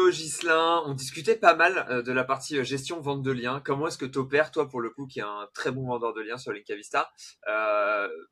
Ghislain. On discutait pas mal de la partie gestion vente de liens. Comment est-ce que tu opères, toi, pour le coup, qui est un très bon vendeur de liens sur Linkavista,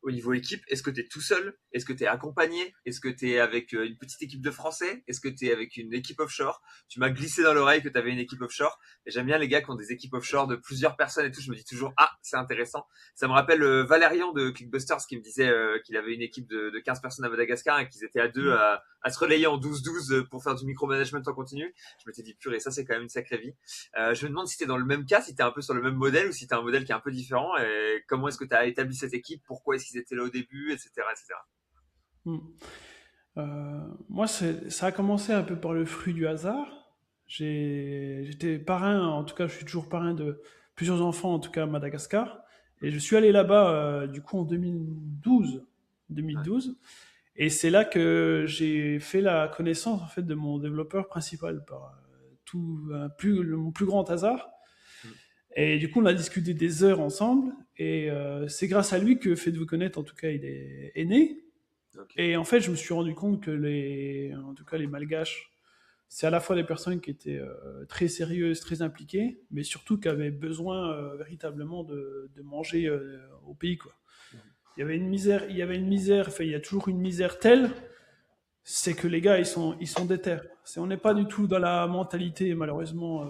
au niveau équipe? Est-ce que tu es tout seul? Est-ce que tu es accompagné? Est-ce que tu es avec une petite équipe de Français? Est-ce que tu es avec une équipe offshore? Tu m'as glissé dans l'oreille que tu avais une équipe offshore. Et j'aime bien les gars qui ont des équipes offshore de plusieurs personnes et tout. Je me dis toujours, ah, c'est intéressant. Ça me rappelle Valérian de Clickbusters qui me disait qu'il avait une équipe de 15 personnes à Madagascar et qu'ils étaient à deux à se relayer en 12-12 pour faire du micromanagement en continu. Je m'étais dit, purée, ça c'est quand même une sacrée vie. Je me demande si t'es dans le même cas, si t'es un peu sur le même modèle ou si t'as un modèle qui est un peu différent et comment est-ce que t'as établi cette équipe, pourquoi est-ce qu'ils étaient là au début, etc., etc. Hmm. Moi, ça a commencé un peu par le fruit du hasard. J'étais parrain, en tout cas, je suis toujours parrain de plusieurs enfants, en tout cas à Madagascar. Et je suis allé là-bas, du coup, en 2012. Ouais. 2012. Et c'est là que j'ai fait la connaissance, en fait, de mon développeur principal par mon plus grand hasard. Mm. Et du coup, on a discuté des heures ensemble. Et c'est grâce à lui que Faites-vous connaître, en tout cas, est né. Ok. Et en fait, je me suis rendu compte que en tout cas, les Malgaches, c'est à la fois des personnes qui étaient très sérieuses, très impliquées, mais surtout qui avaient besoin véritablement de manger au pays, quoi. Mm. Il y avait une misère, enfin, il y a toujours une misère telle, c'est que les gars, ils sont déter. On n'est pas Ouais. du tout dans la mentalité, malheureusement,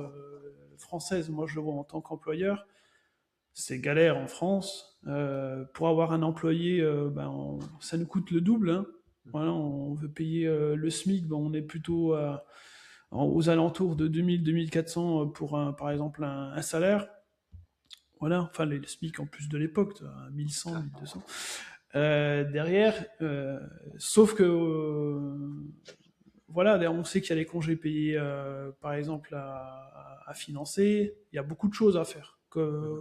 française. Moi, je le vois en tant qu'employeur. C'est galère en France. Pour avoir un employé, ça nous coûte le double, hein. Mm. Voilà, on veut payer le SMIC, ben, on est plutôt aux alentours de 2000-2400 pour par exemple un salaire. Voilà, enfin le SMIC en plus de l'époque, 1100, Ouais. 1200. Derrière, sauf que voilà, on sait qu'il y a les congés payés, par exemple, à financer. Il y a beaucoup de choses à faire. Mm.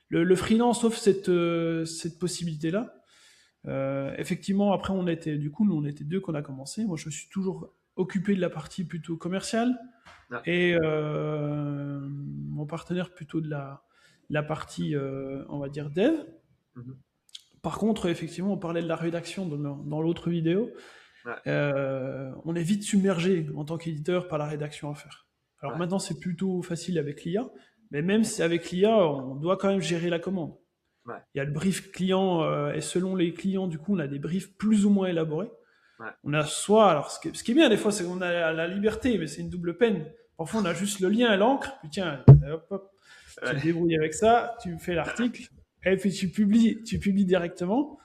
Le freelance offre cette possibilité-là. Effectivement, après, nous, on était deux qu'on a commencé. Moi, je me suis toujours occupé de la partie plutôt commerciale Ouais. et mon partenaire plutôt de la partie, on va dire, dev. Mhm. Par contre, effectivement, on parlait de la rédaction dans l'autre vidéo. Ouais. On est vite submergé en tant qu'éditeur par la rédaction à faire. Alors Ouais. maintenant, c'est plutôt facile avec l'IA, mais même si avec l'IA, on doit quand même gérer la commande. Ouais. Il y a le brief client, et selon les clients, du coup, on a des briefs plus ou moins élaborés. Ouais. On a soit, alors ce qui est bien des fois, c'est qu'on a la liberté, mais c'est une double peine. Parfois, on a juste le lien à l'encre, puis tiens, hop, hop, tu te Ouais. débrouilles avec ça, tu fais l'article, et puis tu publies directement.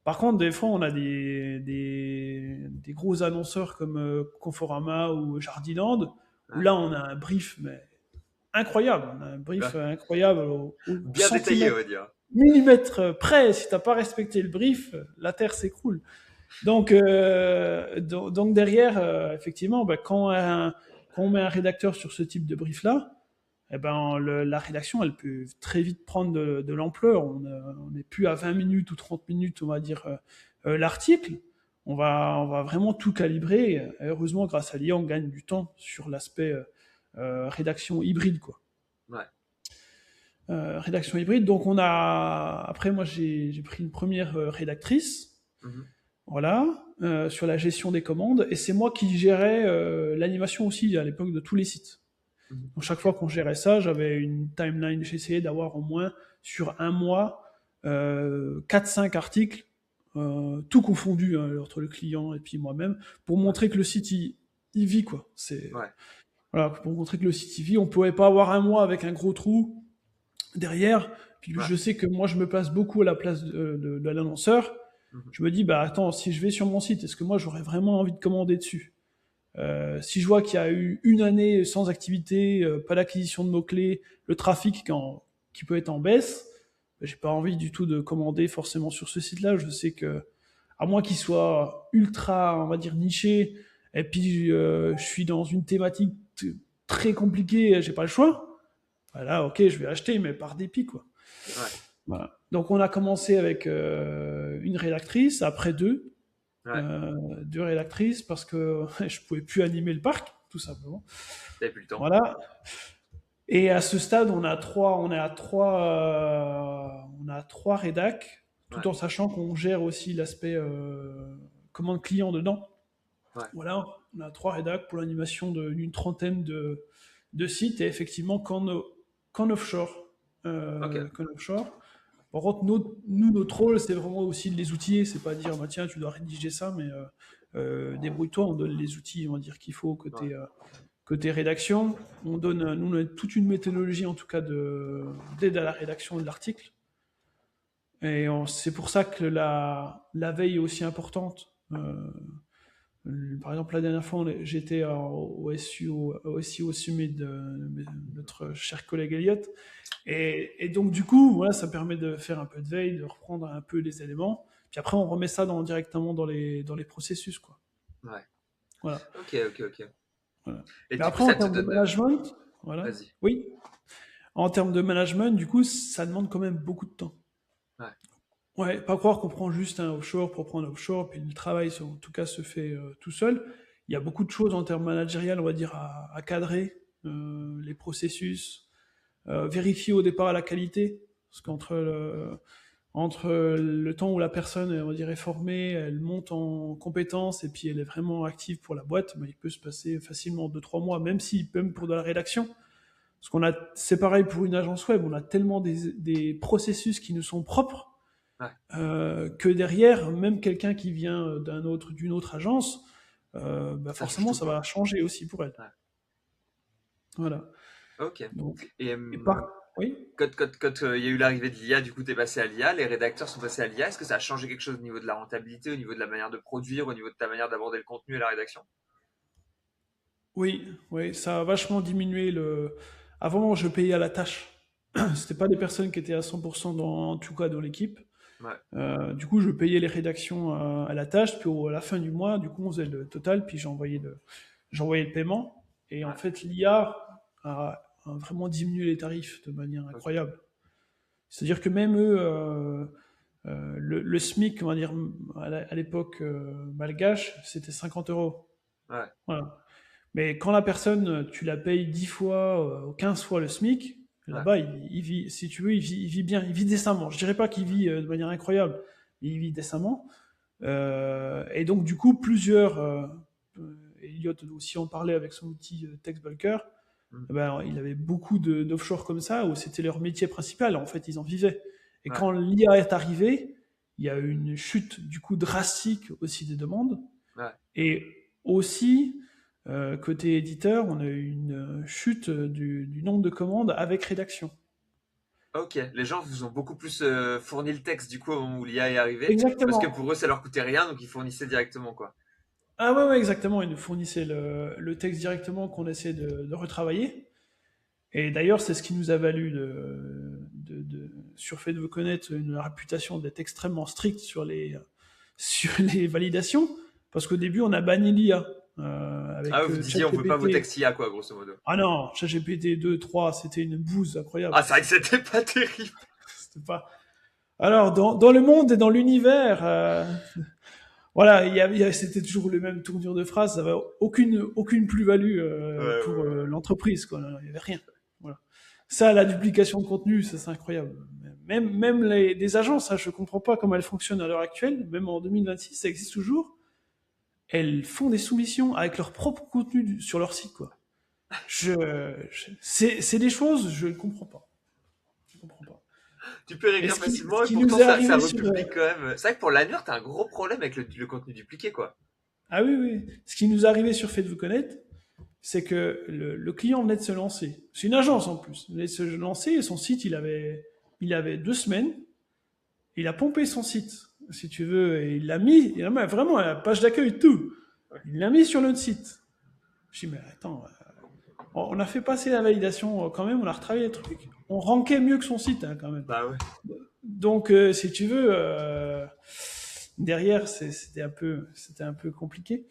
Par contre, des fois, on a des gros annonceurs comme Conforama ou Jardiland, où Ouais. là, on a un brief mais incroyable. On a un brief Ouais. incroyable au Bien détaillé, on centimètre, va dire. millimètre près. Si t'as pas respecté le brief, la terre s'écroule. Donc derrière, effectivement, quand on met un rédacteur sur ce type de brief-là, eh ben, la rédaction, elle peut très vite prendre de l'ampleur. On n'est plus à 20 minutes ou 30 minutes, on va dire, l'article. On va vraiment tout calibrer. Et heureusement, grâce à l'IA, on gagne du temps sur l'aspect rédaction hybride, quoi. Ouais. Rédaction hybride. Donc, après, moi, j'ai pris une première rédactrice, Mhm. voilà, sur la gestion des commandes. Et c'est moi qui gérais l'animation aussi à l'époque de tous les sites. Mhm. Donc chaque Ok. fois qu'on gérait ça, j'avais une timeline, j'essayais d'avoir au moins sur un mois 4-5 articles, tout confondu, hein, entre le client et puis moi-même, pour Ouais. montrer que le site il vit, quoi. Ouais. Voilà, pour montrer que le site il vit. On pouvait pas avoir un mois avec un gros trou derrière. Puis Ouais. je sais que moi je me place beaucoup à la place de l'annonceur. Mhm. Je me dis bah attends, si je vais sur mon site, est-ce que moi j'aurais vraiment envie de commander dessus? Si je vois qu'il y a eu une année sans activité, pas d'acquisition de mots-clés, le trafic qui peut être en baisse, j'ai pas envie du tout de commander forcément sur ce site-là. Je sais que, à moins qu'il soit ultra, on va dire, niché, et puis je suis dans une thématique très compliquée, j'ai pas le choix. Voilà, ok, je vais acheter, mais par dépit, quoi. Ouais. Voilà. Donc on a commencé avec une rédactrice, après Ouais. deux rédactrices parce que je pouvais plus animer le parc, tout simplement. T'avais plus le temps. Voilà. Et à ce stade, on a trois rédacs, tout Ouais. en sachant qu'on gère aussi l'aspect commande client dedans. Ouais. Voilà. On a 3 rédacs pour l'animation d'une trentaine de sites, et effectivement qu'en offshore. Ok. Qu'en offshore. Par contre, notre rôle, c'est vraiment aussi de les outiller. C'est pas dire, bah, tiens, tu dois rédiger ça, mais débrouille-toi, on donne les outils, on va dire, qu'il faut Ouais. côté rédaction. Nous, on a toute une méthodologie, en tout cas, d'aide à la rédaction de l'article. Et c'est pour ça que la veille est aussi importante. Par exemple, la dernière fois, j'étais au SEO Summit de notre cher collègue Elliot. Et donc, du coup, voilà, ça permet de faire un peu de veille, de reprendre un peu les éléments. Puis après, on remet ça directement dans les processus, quoi. Ouais. Voilà. Ok, ok, ok. Voilà. Et Mais du coup, après, en ça te termes de donne. management, voilà. Vas-y. Oui. En termes de management, du coup, ça demande quand même beaucoup de temps. Ouais. Ouais, pas croire qu'on prend juste un offshore pour prendre un offshore, puis le travail, en tout cas, se fait tout seul. Il y a beaucoup de choses en termes managériels, on va dire, à cadrer, les processus, vérifier au départ la qualité, parce entre le temps où la personne, on va dire, est formée, elle monte en compétences, et puis elle est vraiment active pour la boîte, il peut se passer facilement 2 3 mois, même pour de la rédaction. Parce c'est pareil pour une agence web, on a tellement des processus qui nous sont propres, Ouais. que derrière, même quelqu'un qui vient d'une autre agence, Ça change forcément, tout, ça quoi. va changer aussi pour elle. Ouais. Voilà. Ok. Donc, Et et oui. quand il y a eu l'arrivée de l'IA, du coup, t'es passé à l'IA, les rédacteurs sont passés à l'IA. Est-ce que ça a changé quelque chose au niveau de la rentabilité, au niveau de la manière de produire, au niveau de ta manière d'aborder le contenu et la rédaction? Oui, oui, ça a vachement diminué Avant, je payais à la tâche. C'était pas des personnes qui étaient à 100% en tout cas dans l'équipe. Ouais. Du coup, je payais les rédactions à la tâche, puis à la fin du mois, du coup, on faisait le total, puis j'envoyais le paiement. Et en Ouais. fait, l'IA a vraiment diminué les tarifs de manière Ok. incroyable. C'est-à-dire que même eux, le SMIC, on va dire, à l'époque malgache, c'était 50 euros. Ouais. Voilà. Mais quand la personne, tu la payes 10 fois, 15 fois le SMIC, Ouais. là-bas, il vit, si tu veux, il vit bien, il vit décemment. Je dirais pas qu'il vit de manière incroyable, mais il vit décemment. Et donc, du coup, Elliot aussi en parlait avec son outil TextBulker, Mm. il avait beaucoup d'offshore comme ça, où c'était leur métier principal, en fait, ils en vivaient. Et Ouais. quand l'IA est arrivée, il y a eu une chute, du coup, drastique aussi des demandes. Ouais. Et aussi, côté éditeur, on a eu une chute du nombre de commandes avec rédaction. Ok. Les gens vous ont beaucoup plus fourni le texte, du coup, au moment où l'IA est arrivée, parce que Exactement. pour eux, ça leur coûtait rien, donc ils fournissaient directement, quoi. Ah ouais, ouais, exactement. Ils nous fournissaient le texte directement qu'on essayait de retravailler. Et d'ailleurs, c'est ce qui nous a valu sur Fait de vous connaître une réputation d'être extrêmement strict sur les validations. Parce qu'au début, on a banni l'IA Ah ouais, avec vous disiez, on veut pas vos ChatGPT. textes IA, quoi, grosso modo. Ah non, ChatGPT 2, 3, c'était une bouse incroyable. Ah, c'est vrai que c'était pas terrible. C'était pas. Alors, dans le monde et dans l'univers, voilà, c'était toujours les mêmes tournures de phrases, ça avait aucune plus-value Ouais, ouais, pour ouais. l'entreprise, quoi. Il n'y avait rien. Voilà. Ça, la duplication de contenu, ça c'est incroyable. Même des agences, hein, je comprends pas comment elles fonctionnent à l'heure actuelle, même en 2026, ça existe toujours. Elles font des soumissions avec leur propre contenu sur leur site, quoi. C'est des choses, je ne comprends pas. Je comprends pas. Tu peux Et réécrire ce facilement et qui pourtant nous est ça arrivé sur, republie quand même. C'est vrai que pour l'annuaire, t'as un gros problème avec le contenu dupliqué, quoi. ah oui, oui, ce qui nous est arrivé sur Faites-vous connaître, c'est que le client venait de se lancer. C'est une agence en plus. Il venait de se lancer et son site, il avait 2 semaines. Il a pompé son site, si tu veux, et il a mis vraiment la page d'accueil et tout. Il l'a mis sur notre site. Je dis, mais attends, on a fait passer la validation quand même, on a retravaillé le truc. On rankait mieux que son site, hein, quand même. Bah ouais. Donc, si tu veux, derrière, c'était un peu compliqué.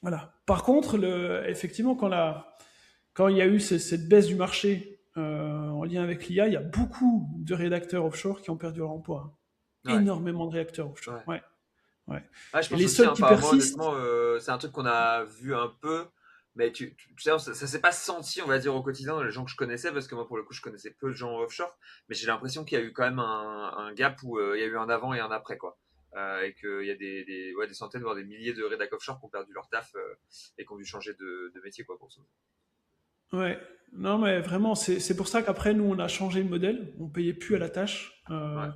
Voilà. Par contre, effectivement, quand il y a eu cette baisse du marché en lien avec l'IA, il y a beaucoup de rédacteurs offshore qui ont perdu leur emploi. Ouais. Énormément de rédacteurs offshore. Ouais. Ouais, ouais. Ouais, je Et pense les aussi, seuls hein. qui Enfin, moi, persistent, honnêtement, c'est un truc qu'on a vu un peu, mais tu sais, ça s'est pas senti, on va dire, au quotidien dans les gens que je connaissais, parce que moi, pour le coup, je connaissais peu de gens offshore, mais j'ai l'impression qu'il y a eu quand même un gap où il y a eu un avant et un après, quoi. et qu'il y a des centaines, voire des milliers de rédac offshore qui ont perdu leur taf et qui ont dû changer de métier, quoi, pour ça. Ouais. Non, mais vraiment, c'est pour ça qu'après, nous, on a changé le modèle. On payait plus à la tâche. Ouais,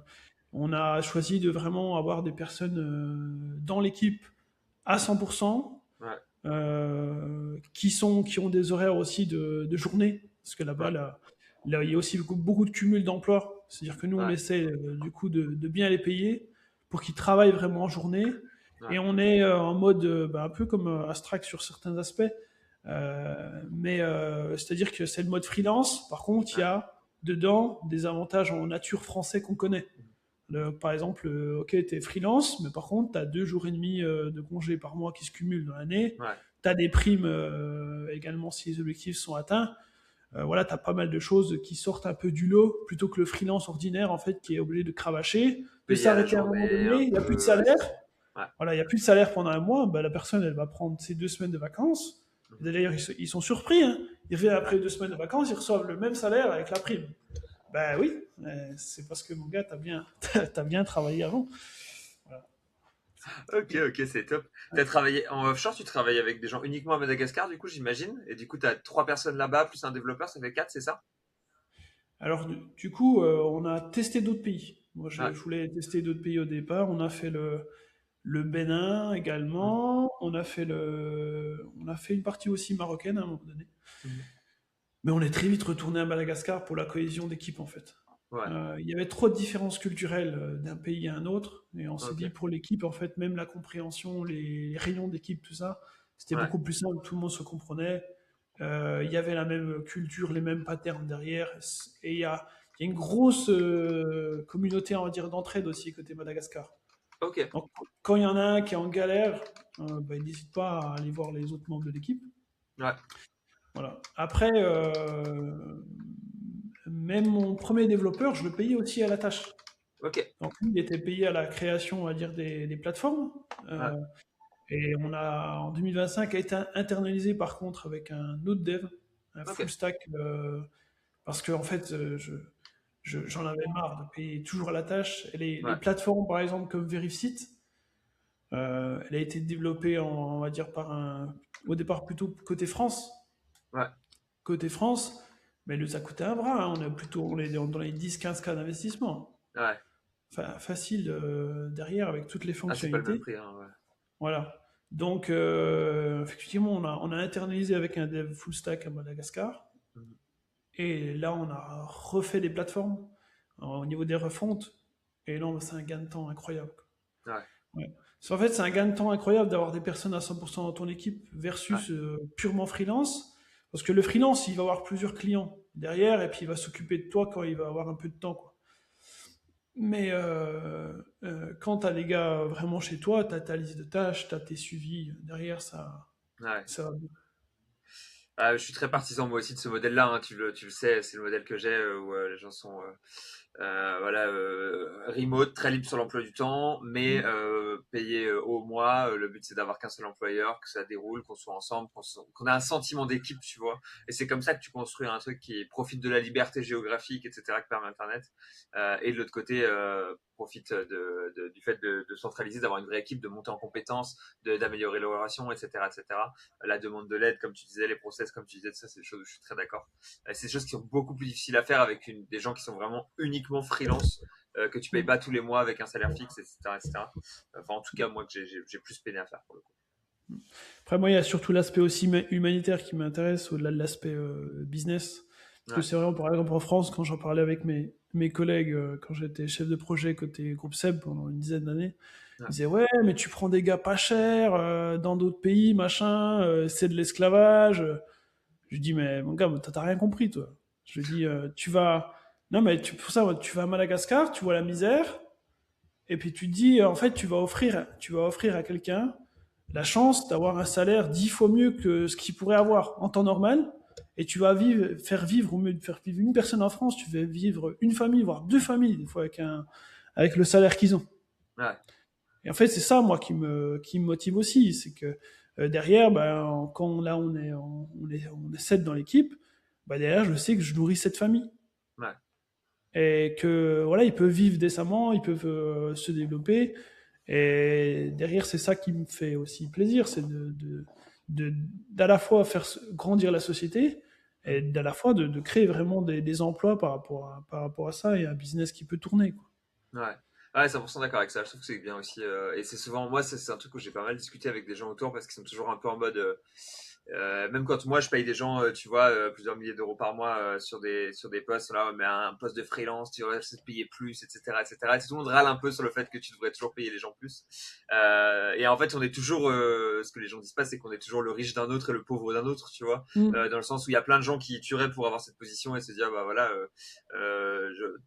On a choisi de vraiment avoir des personnes dans l'équipe à 100%, ouais, qui ont des horaires aussi de journée. Parce que là-bas, ouais, là, il y a aussi beaucoup de cumul d'emplois. C'est-à-dire que nous, on ouais, essaie du coup de bien les payer pour qu'ils travaillent vraiment en journée. ouais, Et on est en mode un peu comme Astrac sur certains aspects. Mais c'est-à-dire que c'est le mode freelance. Par contre, il y ouais. a dedans des avantages en nature français qu'on connaît. Par exemple, ok, tu es freelance, mais par contre, tu as 2 jours et demi de congés par mois qui se cumulent dans l'année. Ouais. Tu as des primes également si les objectifs sont atteints. Voilà, tu as pas mal de choses qui sortent un peu du lot, plutôt que le freelance ordinaire, en fait, qui est obligé de cravacher, de Payer à la s'arrêter à un moment journée, un donné, il n'y a plus de peu, ouais, salaire. c'est ça. Ouais. Voilà, il n'y a plus de salaire pendant un mois, bah, la personne, elle va prendre ses 2 semaines de vacances. Mhm. D'ailleurs, ils sont surpris. Hein. Ils reviennent Ouais. après 2 semaines de vacances, ils reçoivent le même salaire avec la prime. Ben oui, c'est parce que mon gars, t'as bien travaillé avant. Voilà. Ok, ok, c'est top. T'as travaillé en offshore, tu travailles avec des gens uniquement à Madagascar, du coup, j'imagine. Et du coup, t'as 3 personnes là-bas, plus un développeur, ça fait 4, c'est ça? Alors, du coup, on a testé d'autres pays. Moi, Ouais. je voulais tester d'autres pays au départ. On a fait le Bénin Mhm. également. On a fait une partie aussi marocaine à un moment donné. Mhm. Mais on est très vite retourné à Madagascar pour la cohésion d'équipe, en fait. Ouais. Il y avait trop de différences culturelles d'un pays à un autre. Et on s'est Ok. dit, pour l'équipe, en fait, même la compréhension, les réunions d'équipe, tout ça, c'était Ouais. beaucoup plus simple. Tout le monde se comprenait. Il y avait la même culture, les mêmes patterns derrière. Et il y a une grosse communauté, on va dire, d'entraide aussi côté Madagascar. Ok. Donc, quand il y en a un qui est en galère, il n'hésite pas à aller voir les autres membres de l'équipe. Ouais. Voilà. Après, même mon premier développeur, je le payais aussi à la tâche. Ok. Donc, lui, il était payé à la création, on va dire, des plateformes. Ouais. Et en 2025, a été internalisé par contre avec un autre dev, un Ok. full stack, parce que en fait, j'en avais marre de payer toujours à la tâche. Et les Ouais. plateformes, par exemple, comme Verifsit, elle a été développée, on va dire, au départ plutôt côté France. Ouais. Côté France, mais elle nous a coûté un bras. Hein. On est dans les 10-15 cas d'investissement. Ouais. Enfin, facile derrière avec toutes les Ah, c'est pas le même fonctionnalités. prix, hein, ouais. Voilà. Donc, effectivement, on a internalisé avec un dev full stack à Madagascar. Mhm. Et là, on a refait les plateformes au niveau des refontes. Et là, c'est un gain de temps incroyable. Ouais. Ouais. En fait, c'est un gain de temps incroyable d'avoir des personnes à 100% dans ton équipe Ouais. versus purement freelance. Parce que le freelance, il va avoir plusieurs clients derrière et puis il va s'occuper de toi quand il va avoir un peu de temps, quoi. Mais quand tu as les gars vraiment chez toi, tu as ta liste de tâches, tu as tes suivis derrière, Ouais. ça va bien. Je suis très partisan moi aussi de ce modèle-là, hein, tu le sais, c'est le modèle que j'ai où les gens sont voilà, remote, très libre sur l'emploi du temps, mais payé au mois. Le but c'est d'avoir qu'un seul employeur, que ça déroule, qu'on soit ensemble, qu'on ait un sentiment d'équipe, tu vois. Et c'est comme ça que tu construis un truc qui profite de la liberté géographique, etc. que permet Internet. Et de l'autre côté, profite du fait de centraliser, d'avoir une vraie équipe, de monter en compétences, d'améliorer les relations, etc., etc. La demande de l'aide, comme tu disais, les process, comme tu disais, ça c'est des choses où je suis très d'accord. C'est des choses qui sont beaucoup plus difficiles à faire avec des gens qui sont vraiment uniquement freelance, que tu payes pas tous les mois avec un salaire fixe, etc., etc. Enfin, en tout cas, moi, que j'ai plus peiné à faire pour le coup. Après, moi, il y a surtout l'aspect aussi humanitaire qui m'intéresse, au-delà de l'aspect business. Parce que Ouais, c'est vraiment, par exemple, en France, quand j'en parlais avec mes collègues, quand j'étais chef de projet côté groupe SEB pendant une dizaine d'années, ouais, ils disaient, ouais, mais tu prends des gars pas chers dans d'autres pays, machin, c'est de l'esclavage. Je lui dis, mais mon gars, t'as rien compris, toi. Je lui dis, tu vas. Non, mais pour ça, tu vas à Madagascar, tu vois la misère, et puis tu te dis, en fait, tu vas offrir à quelqu'un la chance d'avoir un salaire 10 fois mieux que ce qu'il pourrait avoir en temps normal, et tu vas faire vivre, au mieux de faire vivre une personne en France, tu vas vivre une famille, voire 2 familles, des fois, avec le salaire qu'ils ont. ouais, Et en fait, c'est ça, moi, qui me motive aussi. C'est que derrière, ben, quand là, on est 7 dans l'équipe, ben, derrière, je sais que je nourris cette famille. ouais, Et que, voilà, ils peuvent vivre décemment, ils peuvent se développer. Et derrière, c'est ça qui me fait aussi plaisir, c'est d'à la fois faire grandir la société et d'à la fois de créer vraiment des emplois par rapport à ça et un business qui peut tourner, quoi. Ouais. Ouais, 100% d'accord avec ça. Je trouve que c'est bien aussi. Et c'est souvent, moi, c'est un truc où j'ai pas mal discuté avec des gens autour parce qu'ils sont toujours un peu en mode. Même quand moi je paye des gens, tu vois, plusieurs milliers d'euros par mois sur des postes là, mais un poste de freelance, tu vois, c'est de payer plus, etc., etc. Et tout le monde râle un peu sur le fait que tu devrais toujours payer les gens plus. Et en fait, on est toujours, ce que les gens disent pas, c'est qu'on est toujours le riche d'un autre et le pauvre d'un autre, tu vois, Mm. dans le sens où il y a plein de gens qui tueraient pour avoir cette position et se dire, bah voilà,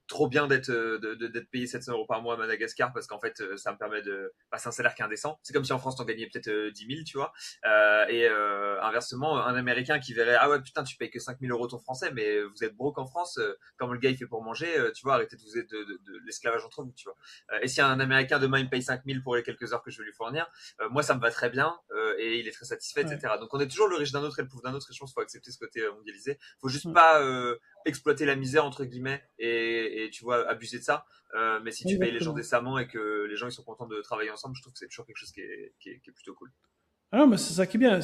trop bien d'être payé 700 euros par mois à Madagascar parce qu'en fait, ça me permet de, bah, c'est un salaire qui est indécent. C'est comme si en France t'en gagnais peut-être 10 000, tu vois. Inversement, un Américain qui verrait ah ouais putain tu payes que 5 000 euros ton français mais vous êtes broke en France, comme le gars il fait pour manger, tu vois, arrêtez de vous être de l'esclavage entre vous, tu vois. Et si un Américain demain il me paye 5 000 pour les quelques heures que je vais lui fournir, moi ça me va très bien et il est très satisfait, Ouais, etc. Donc on est toujours le riche d'un autre et le pauvre d'un autre et je pense qu'il faut accepter ce côté mondialisé. Faut juste ouais, pas exploiter la misère entre guillemets et tu vois abuser de ça. Mais si tu payes les gens exactement. décemment et que les gens ils sont contents de travailler ensemble, je trouve que c'est toujours quelque chose qui est plutôt cool. Ah non, mais c'est ça qui est bien.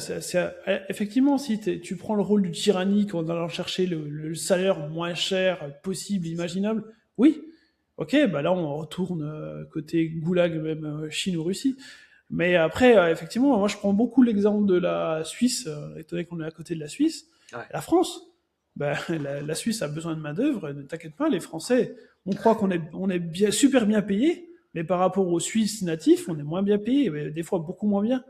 Effectivement, si tu prends le rôle du tyrannique en allant chercher le salaire moins cher possible, C'est ça. imaginable, oui, ok, bah là on retourne côté goulag, même Chine ou Russie. Mais après, effectivement, moi je prends beaucoup l'exemple de la Suisse, étant donné qu'on est à côté de la Suisse. Ouais. La France, bah, la Suisse a besoin de main-d'œuvre, ne t'inquiète pas, les Français, on croit on est bien, super bien payés, mais par rapport aux Suisses natifs, on est moins bien payés, mais des fois beaucoup moins bien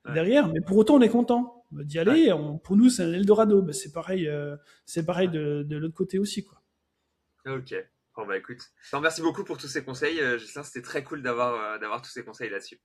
Ouais. derrière, mais pour autant on est content d'y Ouais. aller. Pour nous, c'est un Eldorado. Ben, c'est pareil Ouais. de l'autre côté aussi, quoi. Ok. Bon bah écoute. Merci beaucoup pour tous ces conseils, Gislain, c'était très cool d'avoir tous ces conseils là-dessus.